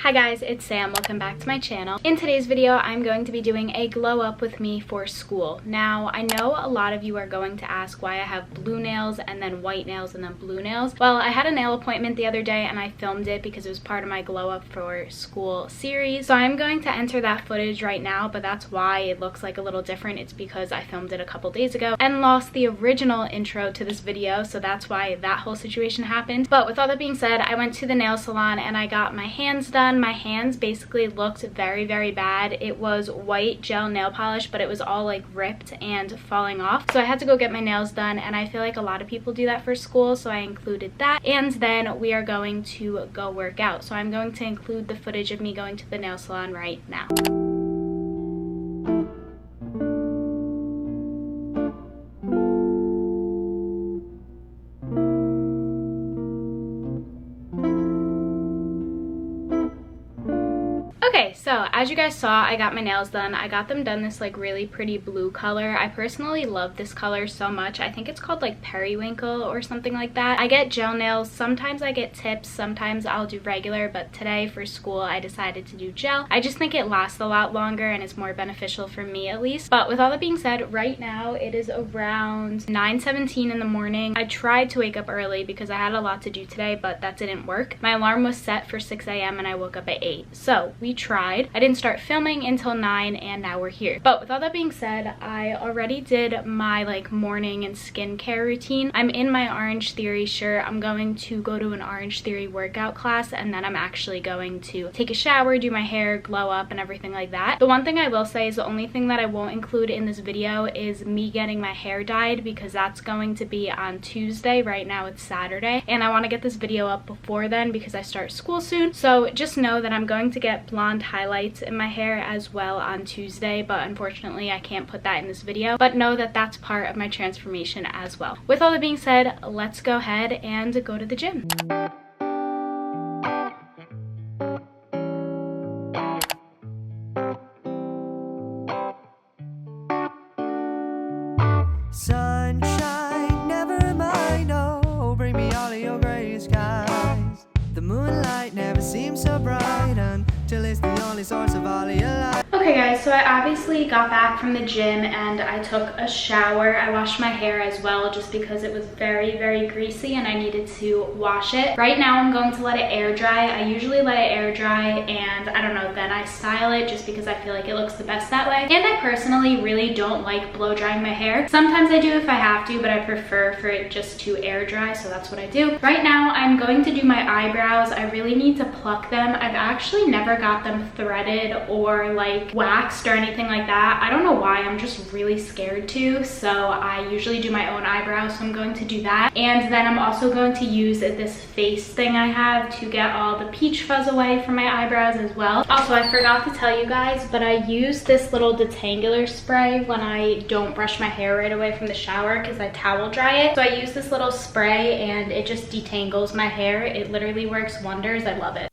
Hi guys, it's Sam. Welcome back to my channel. In today's video, I'm going to be doing a glow up with me for school. Now, I know a lot of you are going to ask why I have blue nails and then white nails and then blue nails. Well, I had a nail appointment the other day and I filmed it because it was part of my glow up for school series. So I'm going to enter that footage right now, but that's why it looks like a little different. It's because I filmed it a couple days ago and lost the original intro to this video. So that's why that whole situation happened. But with all that being said, I went to the nail salon and I got my hands done. My hands basically looked very, very bad. It was white gel nail polish, but it was all like ripped and falling off. So I had to go get my nails done, and I feel like a lot of people do that for school, so I included that. And then we are going to go work out. So I'm going to include the footage of me going to the nail salon right now. Okay, so as you guys saw, I got my nails done. I got them done this like really pretty blue color. I personally love this color so much. I think it's called like periwinkle or something like that. I get gel nails. Sometimes I get tips. Sometimes I'll do regular, but today for school I decided to do gel. I just think it lasts a lot longer and is more beneficial for me at least. But with all that being said, right now it is around 9:17 in the morning. I tried to wake up early because I had a lot to do today, but that didn't work. My alarm was set for 6 a.m. and I woke up at 8. So we tried. I didn't start filming until 9 and now we're here. But with all that being said, I already did my like morning and skincare routine. I'm in my Orange Theory shirt. I'm going to go to an Orange Theory workout class, and then I'm actually going to take a shower, do my hair, glow up and everything like that. The one thing I will say is the only thing that I won't include in this video is me getting my hair dyed, because that's going to be on Tuesday. Right now it's Saturday and I want to get this video up before then because I start school soon. So just know that I'm going to get blonde highlights in my hair as well on Tuesday, but unfortunately I can't put that in this video. But know that that's part of my transformation as well. With all that being said, let's go ahead and go to the gym. Sunshine, never mind, oh, bring me all of your gray skies. The moonlight never seems so bright until it's the only source of all of your light. Okay guys, so I obviously got back from the gym and I took a shower. I washed my hair as well just because it was very, very greasy and I needed to wash it. Right now I'm going to let it air dry. I usually let it air dry and I don't know, then I style it just because I feel like it looks the best that way. And I personally really don't like blow drying my hair. Sometimes I do if I have to, but I prefer for it just to air dry, so that's what I do. Right now I'm going to do my eyebrows. I really need to pluck them. I've actually never got them threaded or like waxed or anything like that. I don't know why, I'm just really scared to, so I usually do my own eyebrows, so I'm going to do that. And then I'm also going to use this face thing I have to get all the peach fuzz away from my eyebrows as well. Also, I forgot to tell you guys, but I use this little detangler spray when I don't brush my hair right away from the shower because I towel dry it. So I use this little spray and it just detangles my hair. It literally works wonders. I love it.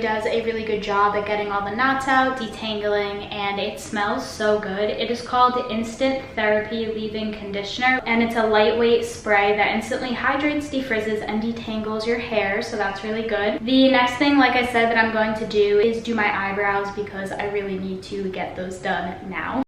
Does a really good job at getting all the knots out, detangling, and it smells so good. It is called Instant Therapy Leave-In Conditioner, and it's a lightweight spray that instantly hydrates, defrizzes, and detangles your hair, so that's really good. The next thing, like I said, that I'm going to do is do my eyebrows because I really need to get those done now.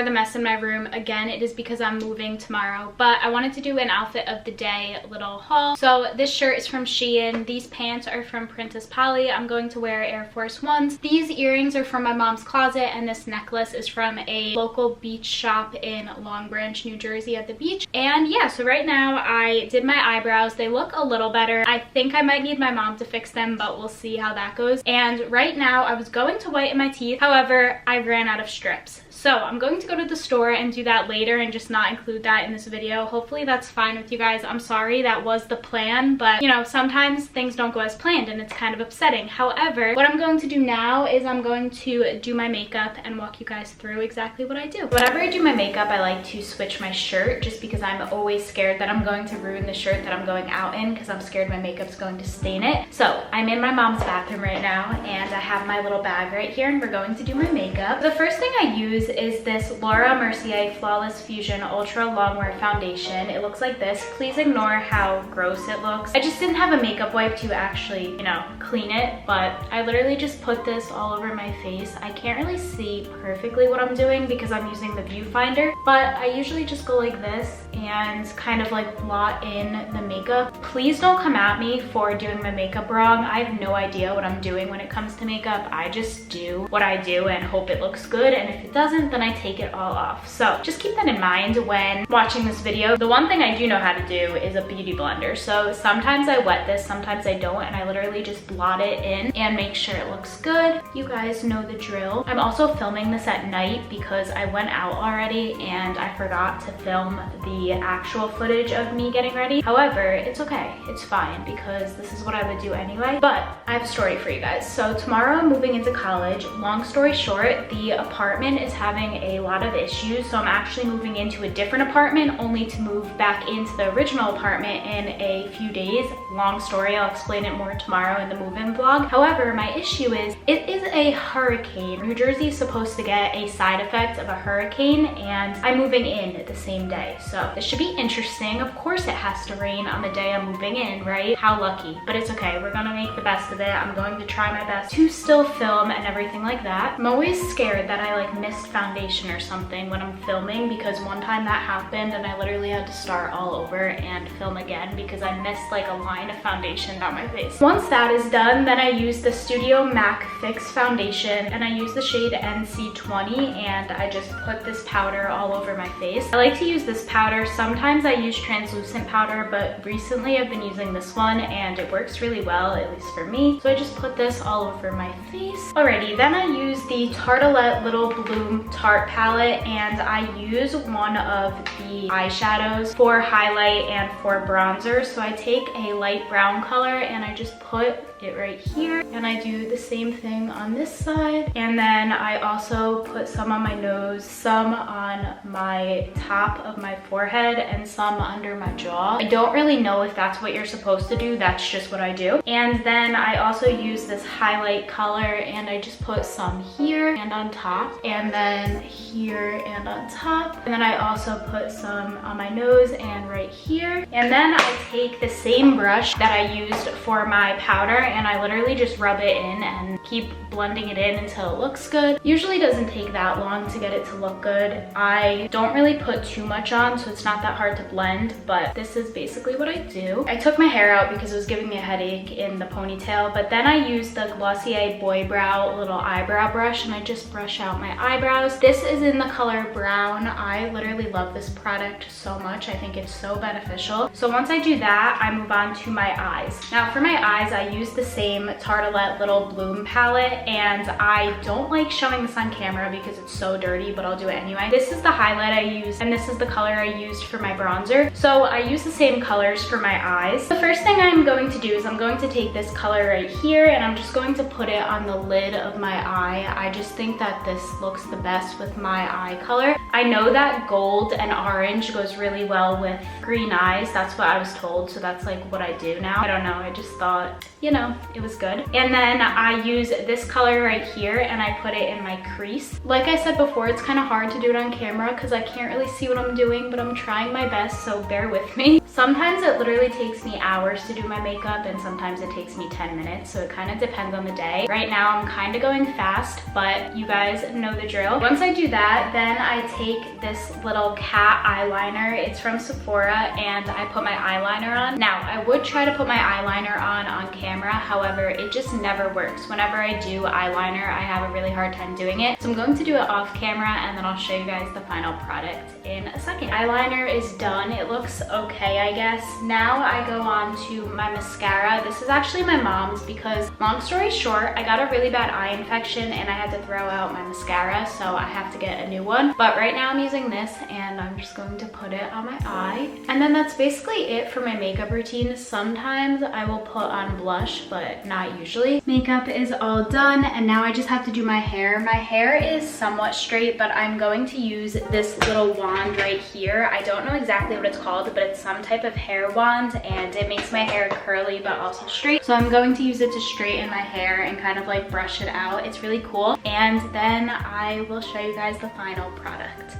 The mess in my room. Again, it is because I'm moving tomorrow, but I wanted to do an outfit of the day little haul. So this shirt is from Shein. These pants are from Princess Polly. I'm going to wear Air Force Ones. These earrings are from my mom's closet, and this necklace is from a local beach shop in Long Branch, New Jersey at the beach. And yeah, so right now I did my eyebrows. They look a little better. I think I might need my mom to fix them, but we'll see how that goes. And right now I was going to whiten my teeth. However, I ran out of strips. So I'm going to to go to the store and do that later and just not include that in this video. Hopefully that's fine with you guys. I'm sorry, that was the plan, but you know, sometimes things don't go as planned and it's kind of upsetting. However, what I'm going to do now is I'm going to do my makeup and walk you guys through exactly what I do. Whenever I do my makeup, I like to switch my shirt just because I'm always scared that I'm going to ruin the shirt that I'm going out in because I'm scared my makeup's going to stain it. So I'm in my mom's bathroom right now and I have my little bag right here and we're going to do my makeup. The first thing I use is this Laura Mercier Flawless Fusion Ultra Longwear Foundation. It looks like this. Please ignore how gross it looks. I just didn't have a makeup wipe to actually, you know, clean it, but I literally just put this all over my face. I can't really see perfectly what I'm doing because I'm using the viewfinder, but I usually just go like this and kind of like blot in the makeup. Please don't come at me for doing my makeup wrong. I have no idea what I'm doing when it comes to makeup. I just do what I do and hope it looks good, and if it doesn't, then I take it all off. So just keep that in mind when watching this video. The one thing I do know how to do is a beauty blender. So sometimes I wet this, sometimes I don't, and I literally just blot it in and make sure it looks good. You guys know the drill. I'm also filming this at night because I went out already and I forgot to film the actual footage of me getting ready. However, it's okay, it's fine because this is what I would do anyway. But I have a story for you guys. So tomorrow I'm moving into college. Long story short, the apartment is having a lot of issues, so I'm actually moving into a different apartment only to move back into the original apartment in a few days. Long story, I'll explain it more tomorrow in the move-in vlog. However, my issue is it is a hurricane. New Jersey is supposed to get a side effect of a hurricane and I'm moving in the same day, so this should be interesting. Of course it has to rain on the day I'm moving in, right? How lucky, but it's okay. We're gonna make the best of it. I'm going to try my best to still film and everything like that. I'm always scared that I like missed foundation or something when I'm filming because one time that happened and I literally had to start all over and film again because I missed like a line of foundation down my face. Once that is done, then I use the Studio MAC Fix foundation and I use the shade NC20 and I just put this powder all over my face. I like to use this powder. Sometimes I use translucent powder, but recently I've been using this one and it works really well, at least for me. So I just put this all over my face. Alrighty, then I use the Tartelette Little Bloom Tarte palette and I use one of the eyeshadows for highlight and for bronzer. So I take a light brown color and I just put it right here and I do the same thing on this side, and then I also put some on my nose, some on my top of my forehead, and some under my jaw. I don't really know if that's what you're supposed to do, that's just what I do. And then I also use this highlight color and I just put some here and on top, and then here and on top, and then I also put some on my nose and right here. And then I take the same brush that I used for my powder and I literally just rub it in and keep blending it in until it looks good. Usually doesn't take that long to get it to look good. I don't really put too much on, so it's not that hard to blend, but this is basically what I do. I took my hair out because it was giving me a headache in the ponytail, but then I used the Glossier Boy Brow little eyebrow brush and I just brush out my eyebrows. This is in the color brown. I literally love this product so much. I think it's so beneficial. So once I do that, I move on to my eyes. Now for my eyes, I use the same Tartelette Little Bloom palette, and I don't like showing this on camera because it's so dirty, but I'll do it anyway. This is the highlight I used and this is the color I used for my bronzer. So I use the same colors for my eyes. The first thing I'm going to do is I'm going to take this color right here and I'm just going to put it on the lid of my eye. I just think that this looks the best with my eye color. I know that gold and orange goes really well with green eyes. That's what I was told, so that's like what I do now. I don't know, I just thought, you know, it was good. And then I use this color right here and I put it in my crease. Like I said before, it's kind of hard to do it on camera because I can't really see what I'm doing, but I'm trying my best, so bear with me. Sometimes it literally takes me hours to do my makeup and sometimes it takes me 10 minutes, so it kind of depends on the day. Right now I'm kind of going fast, but you guys know the drill. Once I do that, then I take this little cat eyeliner. It's from Sephora and I put my eyeliner on. Now, I would try to put my eyeliner on camera, however, it just never works. Whenever I do eyeliner, I have a really hard time doing it. So I'm going to do it off camera and then I'll show you guys the final product in a second. Eyeliner is done. It looks okay. I guess. Now I go on to my mascara. This is actually my mom's because, long story short, I got a really bad eye infection and I had to throw out my mascara, so I have to get a new one. But right now I'm using this and I'm just going to put it on my eye. And then that's basically it for my makeup routine. Sometimes I will put on blush, but not usually. Makeup is all done and now I just have to do my hair. My hair is somewhat straight, but I'm going to use this little wand right here. I don't know exactly what it's called, but it's some type of hair wand and it makes my hair curly but also straight. So I'm going to use it to straighten my hair and kind of like brush it out. It's really cool. And then I will show you guys the final product.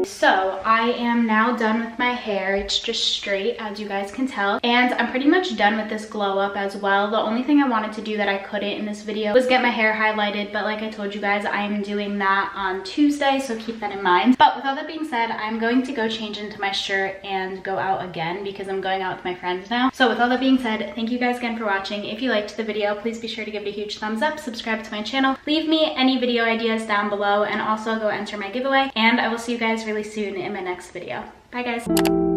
So I am now done with my hair. It's just straight, as you guys can tell. And I'm pretty much done with this glow up as well. The only thing I wanted to do that I couldn't in this video was get my hair highlighted. But like I told you guys, I am doing that on Tuesday, so keep that in mind. But with all that being said, I'm going to go change into my shirt and go out again because I'm going out with my friends now. So with all that being said, thank you guys again for watching. If you liked the video, please be sure to give it a huge thumbs up, subscribe to my channel, leave me any video ideas down below, and also go enter my giveaway. And I will see you guys really soon in my next video. Bye guys.